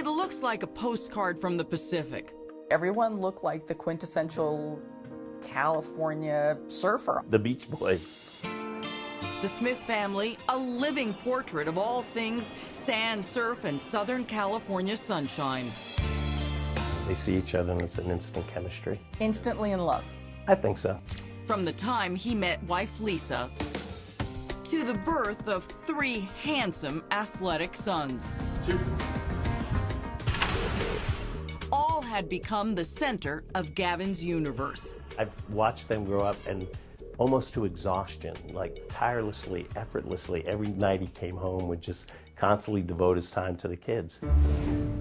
It looks like a postcard from the Pacific. Everyone looked like the quintessential California surfer. The Beach Boys. The Smith family, a living portrait of all things sand, surf, and Southern California sunshine. They see each other and it's an instant chemistry. Instantly in love. I think so. From the time he met wife Lisa to the birth of 3 handsome, athletic sons. All had become the center of Gavin's universe. I've watched them grow up and almost to exhaustion, like tirelessly, effortlessly. Every night he came home would just constantly devote his time to the kids.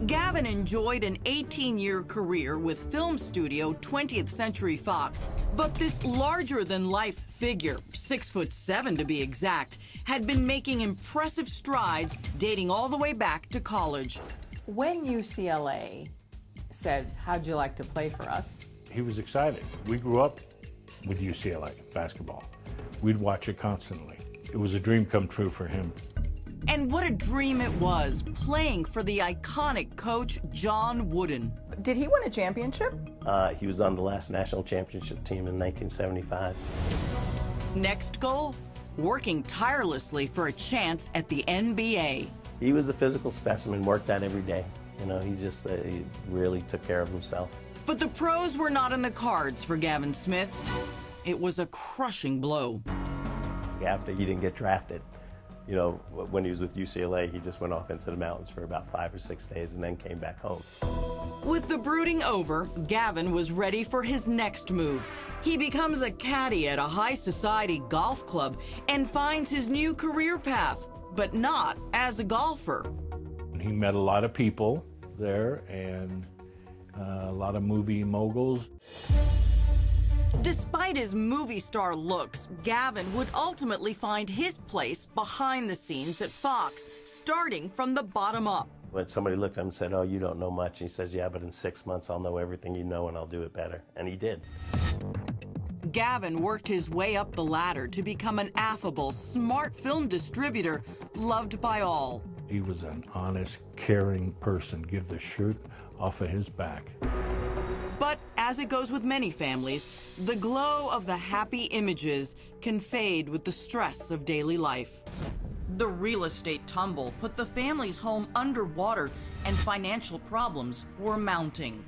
Gavin enjoyed an 18-year career with film studio 20th Century Fox. But this larger-than-life figure, 6'7" to be exact, had been making impressive strides dating all the way back to college. When UCLA said, "How'd you like to play for us?" He was excited. We grew up with UCLA basketball. We'd watch it constantly. It was a dream come true for him. And what a dream it was, playing for the iconic coach John Wooden. Did he win a championship? He was on the last national championship team in 1975. Next goal, working tirelessly for a chance at the NBA. He was a physical specimen, worked out every day. You know, he really took care of himself. But the pros were not in the cards for Gavin Smith. It was a crushing blow. After he didn't get drafted, you know, when he was with UCLA, he just went off into the mountains for about 5 or 6 days and then came back home. With the brooding over, Gavin was ready for his next move. He becomes a caddy at a high society golf club and finds his new career path, but not as a golfer. He met a lot of people there and a lot of movie moguls. Despite his movie star looks, Gavin would ultimately find his place behind the scenes at Fox, starting from the bottom up. When somebody looked at him and said, "Oh, you don't know much," he says, "Yeah, but in 6 months I'll know everything you know and I'll do it better." And he did. Gavin worked his way up the ladder to become an affable, smart film distributor, loved by all. He was an honest, caring person. Give the shirt off of his back. But as it goes with many families, the glow of the happy images can fade with the stress of daily life. The real estate tumble put the family's home underwater and financial problems were mounting.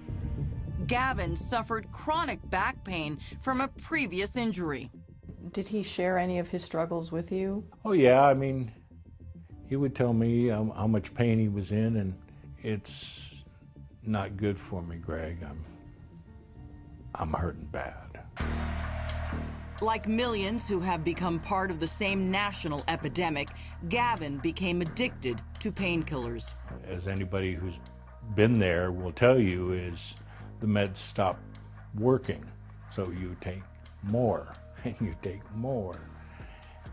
Gavin suffered chronic back pain from a previous injury. Did he share any of his struggles with you? Oh yeah, I mean, he would tell me how much pain he was in, and it's not good for me, Greg. I'm hurting bad. Like millions who have become part of the same national epidemic, Gavin became addicted to painkillers. As anybody who's been there will tell you, is the meds stop working. So you take more and you take more.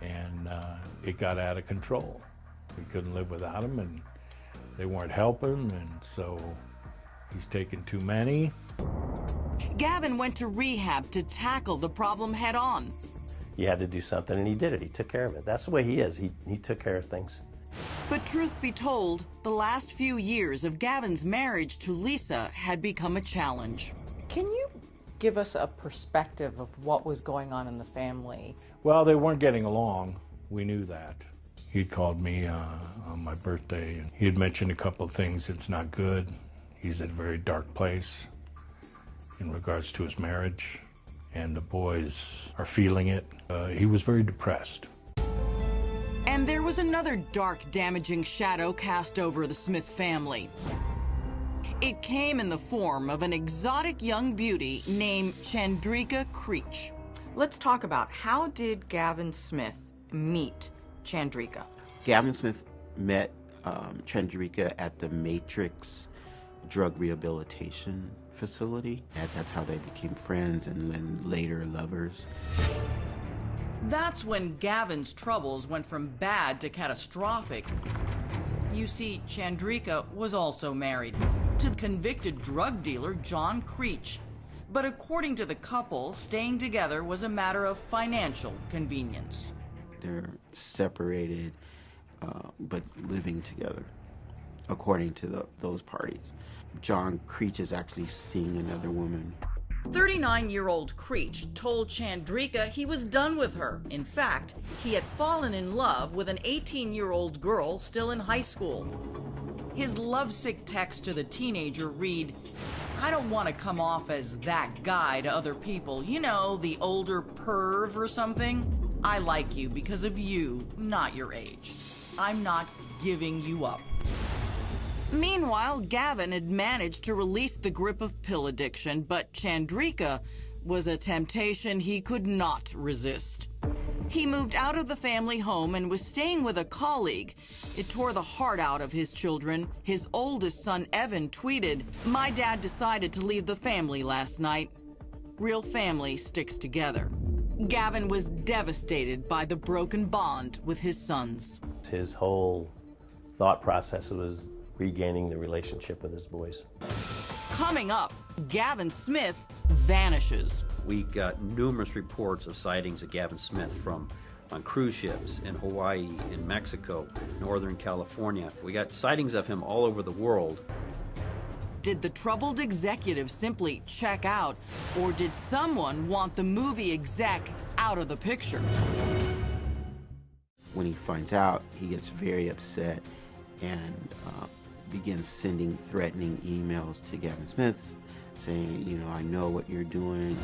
And it got out of control. We couldn't live without them and they weren't helping, and so he's taken too many. Gavin went to rehab to tackle the problem head on. He had to do something and he did it. He took care of it. That's the way he is. He took care of things. But truth be told, the last few years of Gavin's marriage to Lisa had become a challenge. Can you give us a perspective of what was going on in the family? Well, they weren't getting along. We knew that. He'd called me on my birthday, and he had mentioned a couple of things that's not good. He's at a very dark place in regards to his marriage, and the boys are feeling it. He was very depressed. And there was another dark, damaging shadow cast over the Smith family. It came in the form of an exotic young beauty named Chandrika Creech. Let's talk about, how did Gavin Smith meet Chandrika? Gavin Smith met Chandrika at the Matrix Drug Rehabilitation Facility. And that's how they became friends and then later lovers. That's when Gavin's troubles went from bad to catastrophic. You see, Chandrika was also married to convicted drug dealer John Creech. But according to the couple, staying together was a matter of financial convenience. They're separated, but living together. according to those parties. John Creech is actually seeing another woman. 39-year-old Creech told Chandrika he was done with her. In fact, he had fallen in love with an 18-year-old girl still in high school. His lovesick text to the teenager read, "I don't want to come off as that guy to other people, you know, the older perv or something. I like you because of you, not your age. I'm not giving you up." Meanwhile, Gavin had managed to release the grip of pill addiction, but Chandrika was a temptation he could not resist. He moved out of the family home and was staying with a colleague. It tore the heart out of his children. His oldest son, Evan, tweeted, "My dad decided to leave the family last night. Real family sticks together." Gavin was devastated by the broken bond with his sons. His whole thought process was regaining the relationship with his boys. Coming up, Gavin Smith vanishes. We got numerous reports of sightings of Gavin Smith on cruise ships in Hawaii, in Mexico, Northern California. We got sightings of him all over the world. Did the troubled executive simply check out, or did someone want the movie exec out of the picture? When he finds out, he gets very upset and begins sending threatening emails to Gavin Smith saying, you know, I know what you're doing.